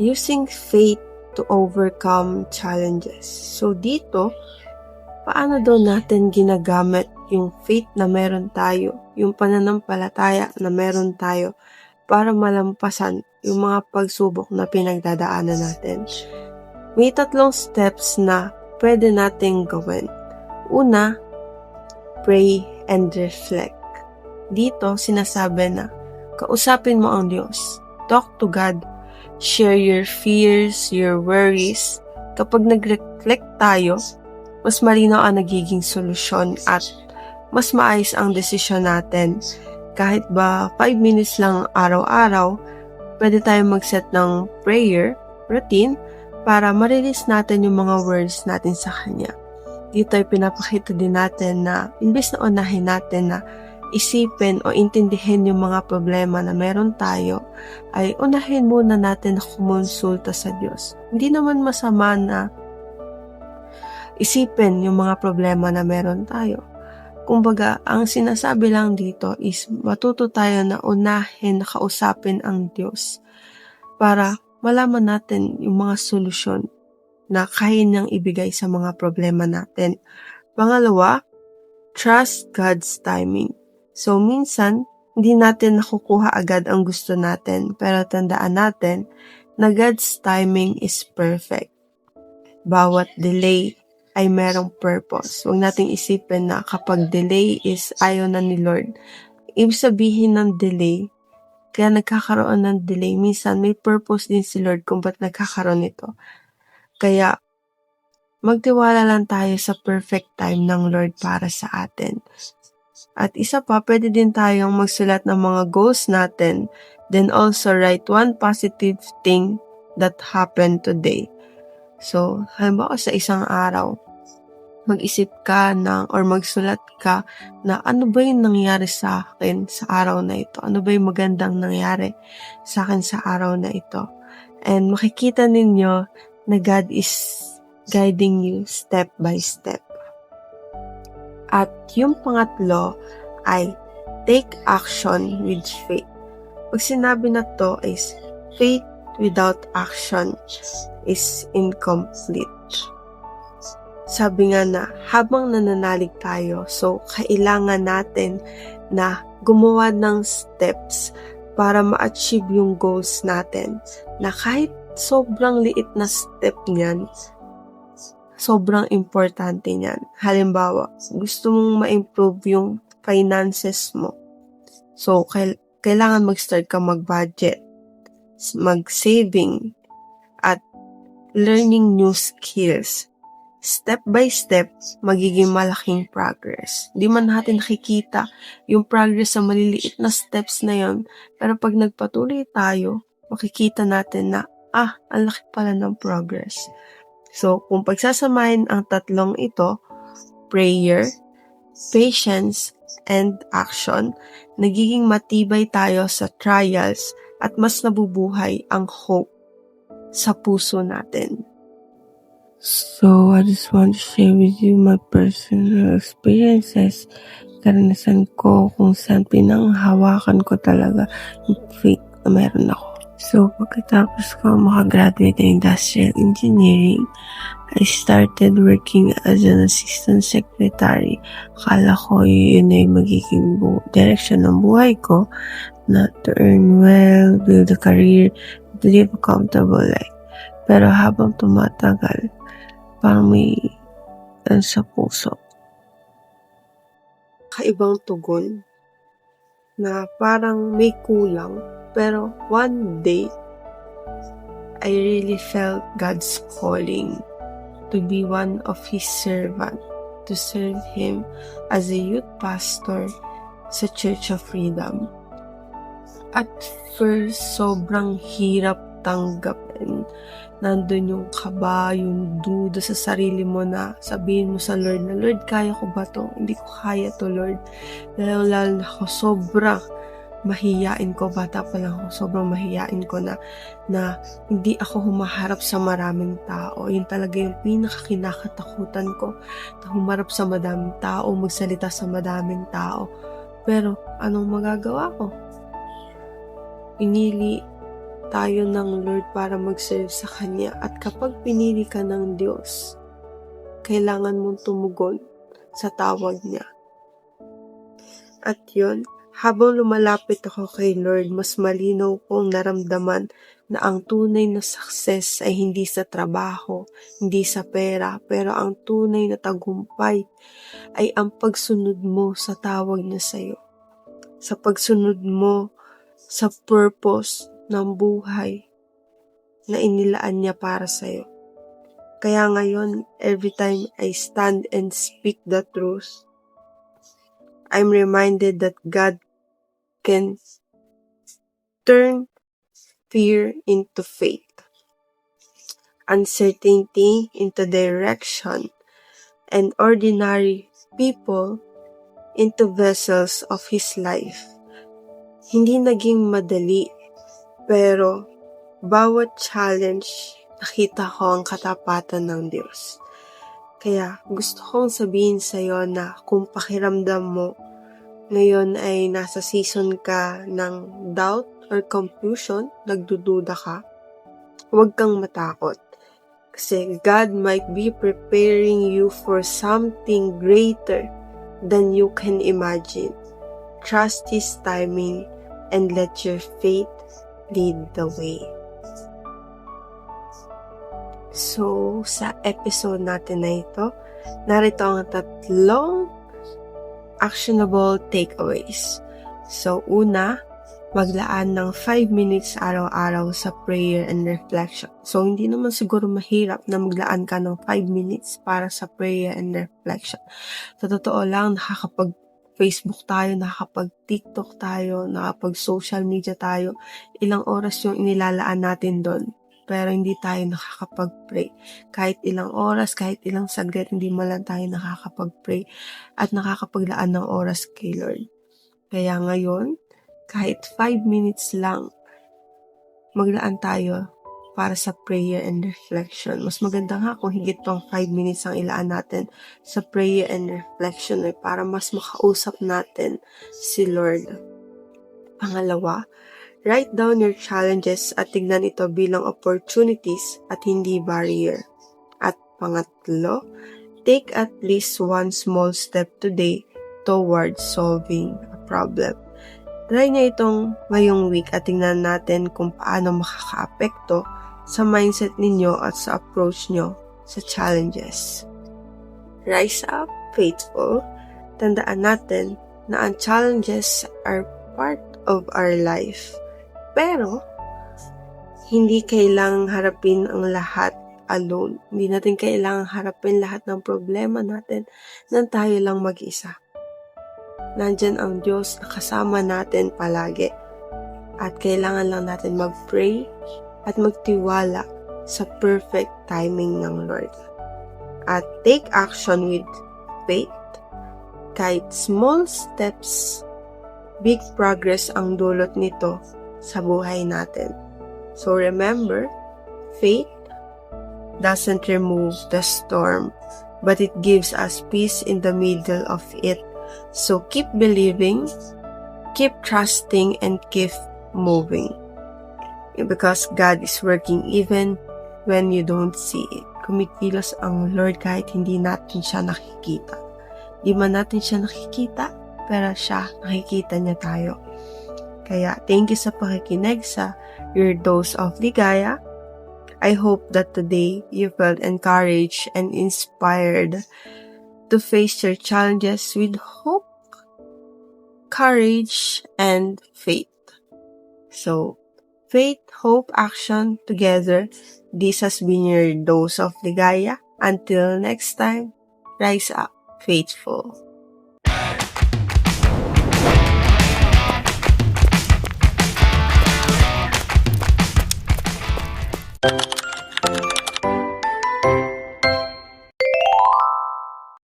using faith to overcome challenges. So dito, paano daw natin ginagamit yung faith na meron tayo, yung pananampalataya na meron tayo para malampasan yung mga pagsubok na pinagdadaanan natin? May 3 steps na pwede nating gawin. Una, pray and reflect. Dito, sinasabi na kausapin mo ang Diyos. Talk to God. Share your fears, your worries. Kapag nag-reflect tayo, mas malinaw ang nagiging solusyon at mas maayos ang desisyon natin. Kahit ba 5 minutes lang araw-araw, pwede tayong mag-set ng prayer routine para ma-release natin yung mga words natin sa Kanya. Dito ay pinapakita din natin na imbes na unahin natin na isipin o intindihin yung mga problema na meron tayo, ay unahin muna natin na kumonsulta sa Diyos. Hindi naman masama na isipin yung mga problema na meron tayo. Kumbaga, ang sinasabi lang dito is matuto tayo na unahin na kausapin ang Diyos para malaman natin yung mga solusyon na kaya niyang ibigay sa mga problema natin. Pangalawa, trust God's timing. So, minsan, hindi natin nakukuha agad ang gusto natin, pero tandaan natin na God's timing is perfect. Bawat delay ay merong purpose. Huwag nating isipin na kapag delay is ayaw na ni Lord. Ibig sabihin ng delay, kaya nagkakaroon ng delay, minsan may purpose din si Lord kung ba't nagkakaroon nito. Kaya, magtiwala lang tayo sa perfect time ng Lord para sa atin. At isa pa, pwede din tayong magsulat ng mga goals natin, then also write one positive thing that happened today. So, halimbawa sa isang araw, mag-isip ka or magsulat ka na ano ba yung nangyari sa akin sa araw na ito? Ano ba yung magandang nangyari sa akin sa araw na ito? And makikita ninyo na God is guiding you step by step. At yung pangatlo ay take action with faith. Pag sinabi na to is faith without action is incomplete. Sabi nga na habang nananalig tayo, so kailangan natin na gumawa ng steps para ma-achieve yung goals natin. Na kahit sobrang liit na step niyan, sobrang importante niyan. Halimbawa, gusto mong ma-improve yung finances mo. So, kailangan mag-start ka mag-budget, mag-saving, at learning new skills. Step by step, magiging malaking progress. Di man natin nakikita yung progress sa maliliit na steps na yon, pero pag nagpatuloy tayo, makikita natin na, ang laki pala ng progress. So, kung pagsasamahin ang 3 ito, prayer, patience, and action, nagiging matibay tayo sa trials at mas nabubuhay ang hope sa puso natin. So, I just want to share with you my personal experiences. Karanasan ko kung saan pinanghawakan ko talaga yung faith na meron ako. So, pagkatapos ko makagraduate ng industrial engineering, I started working as an assistant secretary. Akala ko yun ay magiging direction ng buhay ko na to earn well, build a career, to live a comfortable life. Pero habang tumatagal, parang may sa puso. Kaibang tugon na parang may kulang. Pero one day, I really felt God's calling to be one of His servant, to serve Him as a youth pastor sa Church of Freedom. At first, sobrang hirap tanggapin. Nandun yung kaba, yung duda sa sarili mo na sabihin mo sa Lord na, Lord, kaya ko ba to? Hindi ko kaya to, Lord. Lalo na ako, sobrang mahiyain ko, bata pa lang ako, sobrang mahiyain ko na hindi ako humaharap sa maraming tao. Yun talaga yung pinakakinakatakutan ko, na humarap sa madaming tao, magsalita sa madaming tao. Pero, anong magagawa ko? Pinili tayo ng Lord para mag-serve sa Kanya. At kapag pinili ka ng Diyos, kailangan mong tumugon sa tawag niya. At yun, habang lumalapit ako kay Lord, mas malinaw kong naramdaman na ang tunay na success ay hindi sa trabaho, hindi sa pera, pero ang tunay na tagumpay ay ang pagsunod mo sa tawag niya sa'yo. Sa pagsunod mo sa purpose ng buhay na inilaan niya para sa'yo. Kaya ngayon, every time I stand and speak the truth, I'm reminded that God can turn fear into faith, uncertainty into direction, and ordinary people into vessels of His life. Hindi naging madali, pero bawat challenge, nakita ko ang katapatan ng Diyos. Kaya gusto kong sabihin sa'yo na kung pakiramdam mo ngayon ay nasa season ka ng doubt or confusion, nagdududa ka, huwag kang matakot. Kasi God might be preparing you for something greater than you can imagine. Trust His timing and let your faith lead the way. So, sa episode natin na ito, narito ang 3 actionable takeaways. So, una, maglaan ng 5 minutes araw-araw sa prayer and reflection. So, hindi naman siguro mahirap na maglaan ka ng 5 minutes para sa prayer and reflection. Sa totoo lang, nakakapag-Facebook tayo, nakakapag-TikTok tayo, nakakapag-social media tayo. Ilang oras yung inilalaan natin doon. Pero hindi tayo nakakapag-pray. Kahit ilang oras, kahit ilang saglit, hindi mo lang tayo nakakapag-pray at nakakapaglaan ng oras kay Lord. Kaya ngayon, kahit 5 minutes lang, maglaan tayo para sa prayer and reflection. Mas maganda nga kung higit pang 5 minutes ang ilaan natin sa prayer and reflection para mas makausap natin si Lord. Pangalawa, write down your challenges at tignan ito bilang opportunities at hindi barrier. At pangatlo, take at least one small step today towards solving a problem. Try niya itong ngayong week at tignan natin kung paano makakaapekto sa mindset ninyo at sa approach nyo sa challenges. Rise up, faithful. Tandaan natin na ang challenges are part of our life. Pero, hindi kailangang harapin ang lahat alone. Hindi natin kailangang harapin lahat ng problema natin nang tayo lang mag-isa. Nandyan ang Diyos na kasama natin palagi. At kailangan lang natin mag-pray at magtiwala sa perfect timing ng Lord. At take action with faith. Kahit small steps, big progress ang dulot nito sa buhay natin. So remember, faith doesn't remove the storm, but it gives us peace in the middle of it. So keep believing, keep trusting, and keep moving. Because God is working even when you don't see it. Kumikilos ang Lord kahit hindi natin siya nakikita. Di man natin siya nakikita, pero siya, nakikita niya tayo. Kaya, thank you sa pakikinig sa Your Dose of Ligaya. I hope that today you felt encouraged and inspired to face your challenges with hope, courage, and faith. So, faith, hope, action together. This has been your Dose of Ligaya. Until next time, rise up, faithful.